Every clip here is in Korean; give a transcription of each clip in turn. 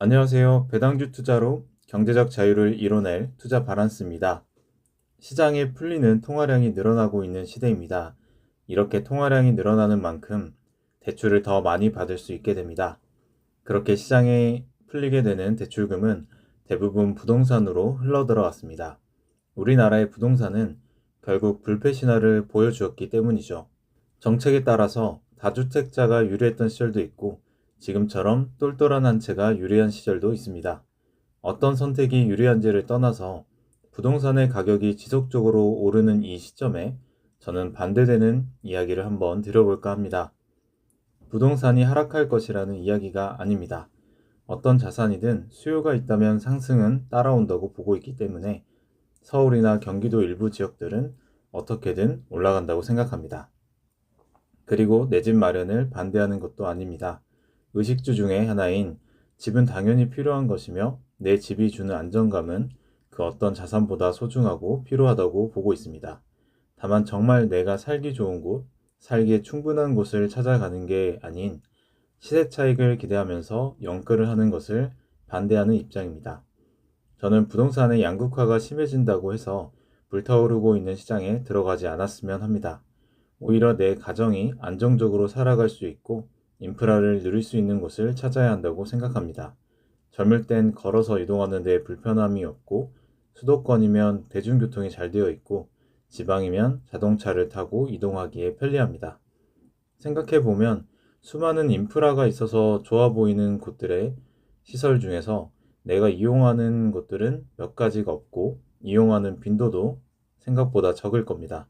안녕하세요. 배당주 투자로 경제적 자유를 이뤄낼 투자 바란스입니다. 시장에 풀리는 통화량이 늘어나고 있는 시대입니다. 이렇게 통화량이 늘어나는 만큼 대출을 더 많이 받을 수 있게 됩니다. 그렇게 시장에 풀리게 되는 대출금은 대부분 부동산으로 흘러들어왔습니다. 우리나라의 부동산은 결국 불패 신화를 보여주었기 때문이죠. 정책에 따라서 다주택자가 유리했던 시절도 있고 지금처럼 똘똘한 한 채가 유리한 시절도 있습니다. 어떤 선택이 유리한지를 떠나서 부동산의 가격이 지속적으로 오르는 이 시점에 저는 반대되는 이야기를 한번 드려볼까 합니다. 부동산이 하락할 것이라는 이야기가 아닙니다. 어떤 자산이든 수요가 있다면 상승은 따라온다고 보고 있기 때문에 서울이나 경기도 일부 지역들은 어떻게든 올라간다고 생각합니다. 그리고 내 집 마련을 반대하는 것도 아닙니다. 의식주 중에 하나인 집은 당연히 필요한 것이며 내 집이 주는 안정감은 그 어떤 자산보다 소중하고 필요하다고 보고 있습니다. 다만 정말 내가 살기 좋은 곳, 살기에 충분한 곳을 찾아가는 게 아닌 시세 차익을 기대하면서 연끌을 하는 것을 반대하는 입장입니다. 저는 부동산의 양극화가 심해진다고 해서 불타오르고 있는 시장에 들어가지 않았으면 합니다. 오히려 내 가정이 안정적으로 살아갈 수 있고 인프라를 누릴 수 있는 곳을 찾아야 한다고 생각합니다. 젊을 땐 걸어서 이동하는 데 불편함이 없고 수도권이면 대중교통이 잘 되어 있고 지방이면 자동차를 타고 이동하기에 편리합니다. 생각해보면 수많은 인프라가 있어서 좋아 보이는 곳들의 시설 중에서 내가 이용하는 곳들은 몇 가지가 없고 이용하는 빈도도 생각보다 적을 겁니다.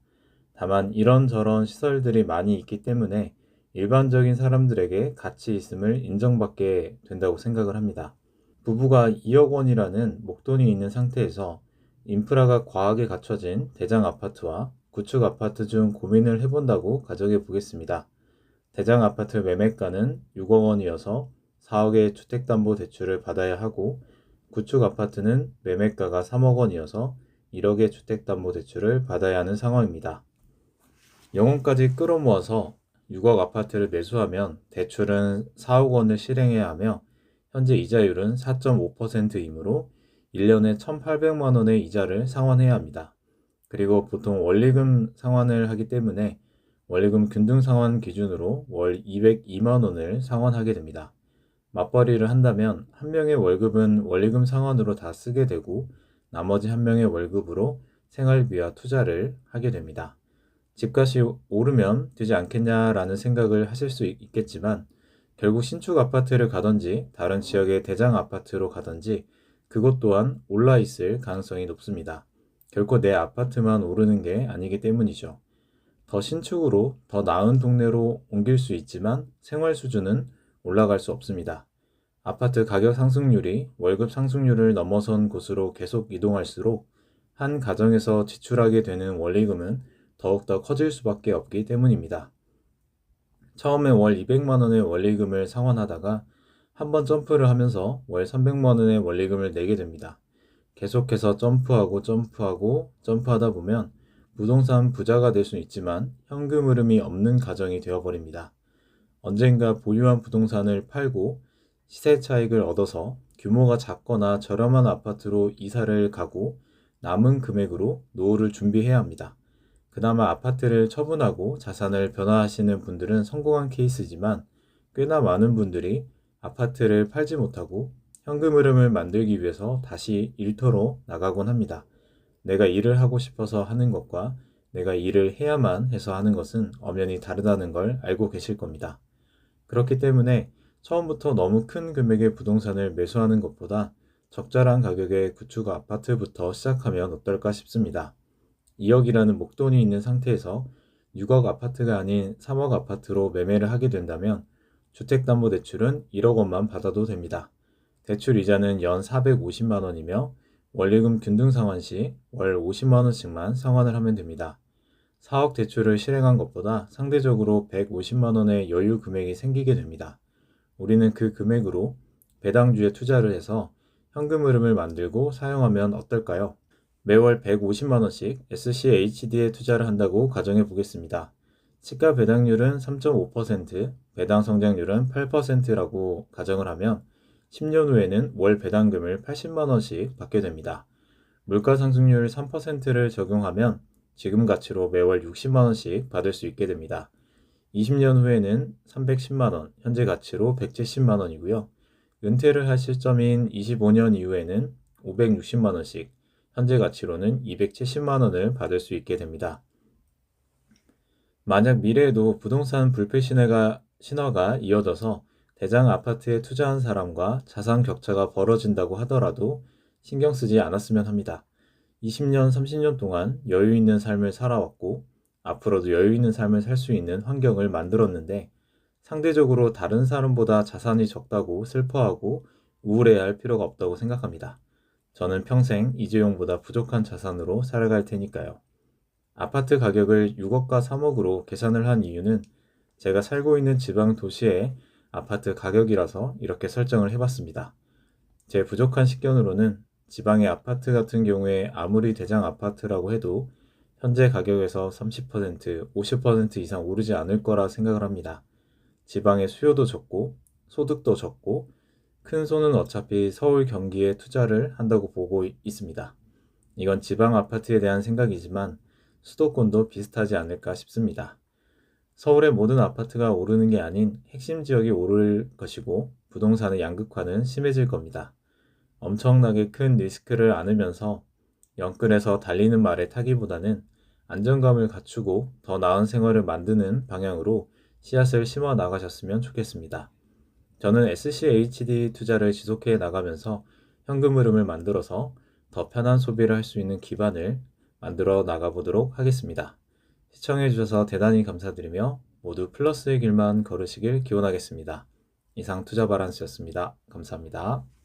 다만 이런저런 시설들이 많이 있기 때문에 일반적인 사람들에게 가치 있음을 인정받게 된다고 생각을 합니다. 부부가 2억 원이라는 목돈이 있는 상태에서 인프라가 과하게 갖춰진 대장 아파트와 구축 아파트 중 고민을 해본다고 가정해 보겠습니다. 대장 아파트 매매가는 6억 원이어서 4억의 주택담보대출을 받아야 하고 구축 아파트는 매매가가 3억 원이어서 1억의 주택담보대출을 받아야 하는 상황입니다. 영혼까지 끌어모아서 6억 아파트를 매수하면 대출은 4억 원을 실행해야 하며 현재 이자율은 4.5%이므로 1년에 1,800만 원의 이자를 상환해야 합니다. 그리고 보통 원리금 상환을 하기 때문에 원리금 균등 상환 기준으로 월 202만 원을 상환하게 됩니다. 맞벌이를 한다면 한 명의 월급은 원리금 상환으로 다 쓰게 되고 나머지 한 명의 월급으로 생활비와 투자를 하게 됩니다. 집값이 오르면 되지 않겠냐라는 생각을 하실 수 있겠지만 결국 신축 아파트를 가든지 다른 지역의 대장 아파트로 가든지 그것 또한 올라 있을 가능성이 높습니다. 결코 내 아파트만 오르는 게 아니기 때문이죠. 더 신축으로 더 나은 동네로 옮길 수 있지만 생활 수준은 올라갈 수 없습니다. 아파트 가격 상승률이 월급 상승률을 넘어선 곳으로 계속 이동할수록 한 가정에서 지출하게 되는 원리금은 더욱더 커질 수밖에 없기 때문입니다. 처음에 월 200만 원의 원리금을 상환하다가 한번 점프를 하면서 월 300만 원의 원리금을 내게 됩니다. 계속해서 점프하다 보면 부동산 부자가 될 수 있지만 현금 흐름이 없는 가정이 되어버립니다. 언젠가 보유한 부동산을 팔고 시세 차익을 얻어서 규모가 작거나 저렴한 아파트로 이사를 가고 남은 금액으로 노후를 준비해야 합니다. 그나마 아파트를 처분하고 자산을 변화하시는 분들은 성공한 케이스지만 꽤나 많은 분들이 아파트를 팔지 못하고 현금 흐름을 만들기 위해서 다시 일터로 나가곤 합니다. 내가 일을 하고 싶어서 하는 것과 내가 일을 해야만 해서 하는 것은 엄연히 다르다는 걸 알고 계실 겁니다. 그렇기 때문에 처음부터 너무 큰 금액의 부동산을 매수하는 것보다 적절한 가격의 구축 아파트부터 시작하면 어떨까 싶습니다. 2억이라는 목돈이 있는 상태에서 6억 아파트가 아닌 3억 아파트로 매매를 하게 된다면 주택담보대출은 1억 원만 받아도 됩니다. 대출 이자는 연 450만 원이며 원리금 균등 상환 시 월 50만 원씩만 상환을 하면 됩니다. 4억 대출을 실행한 것보다 상대적으로 150만 원의 여유 금액이 생기게 됩니다. 우리는 그 금액으로 배당주에 투자를 해서 현금 흐름을 만들고 사용하면 어떨까요? 매월 150만 원씩 SCHD에 투자를 한다고 가정해 보겠습니다. 시가 배당률은 3.5%, 배당 성장률은 8%라고 가정을 하면 10년 후에는 월 배당금을 80만 원씩 받게 됩니다. 물가 상승률 3%를 적용하면 지금 가치로 매월 60만 원씩 받을 수 있게 됩니다. 20년 후에는 310만 원, 현재 가치로 170만 원이고요. 은퇴를 할 시점인 25년 이후에는 560만 원씩, 현재 가치로는 270만 원을 받을 수 있게 됩니다. 만약 미래에도 부동산 불패 신화가 이어져서 대장 아파트에 투자한 사람과 자산 격차가 벌어진다고 하더라도 신경 쓰지 않았으면 합니다. 20년, 30년 동안 여유 있는 삶을 살아왔고 앞으로도 여유 있는 삶을 살 수 있는 환경을 만들었는데 상대적으로 다른 사람보다 자산이 적다고 슬퍼하고 우울해할 필요가 없다고 생각합니다. 저는 평생 이재용보다 부족한 자산으로 살아갈 테니까요. 아파트 가격을 6억과 3억으로 계산을 한 이유는 제가 살고 있는 지방 도시의 아파트 가격이라서 이렇게 설정을 해봤습니다. 제 부족한 식견으로는 지방의 아파트 같은 경우에 아무리 대장 아파트라고 해도 현재 가격에서 30%, 50% 이상 오르지 않을 거라 생각을 합니다. 지방의 수요도 적고 소득도 적고 큰 손은 어차피 서울 경기에 투자를 한다고 보고 있습니다. 이건 지방 아파트에 대한 생각이지만 수도권도 비슷하지 않을까 싶습니다. 서울의 모든 아파트가 오르는 게 아닌 핵심 지역이 오를 것이고 부동산의 양극화는 심해질 겁니다. 엄청나게 큰 리스크를 안으면서 영끌에서 달리는 말에 타기보다는 안정감을 갖추고 더 나은 생활을 만드는 방향으로 씨앗을 심어 나가셨으면 좋겠습니다. 저는 SCHD 투자를 지속해 나가면서 현금 흐름을 만들어서 더 편한 소비를 할 수 있는 기반을 만들어 나가보도록 하겠습니다. 시청해 주셔서 대단히 감사드리며 모두 플러스의 길만 걸으시길 기원하겠습니다. 이상 투자 바란스였습니다. 감사합니다.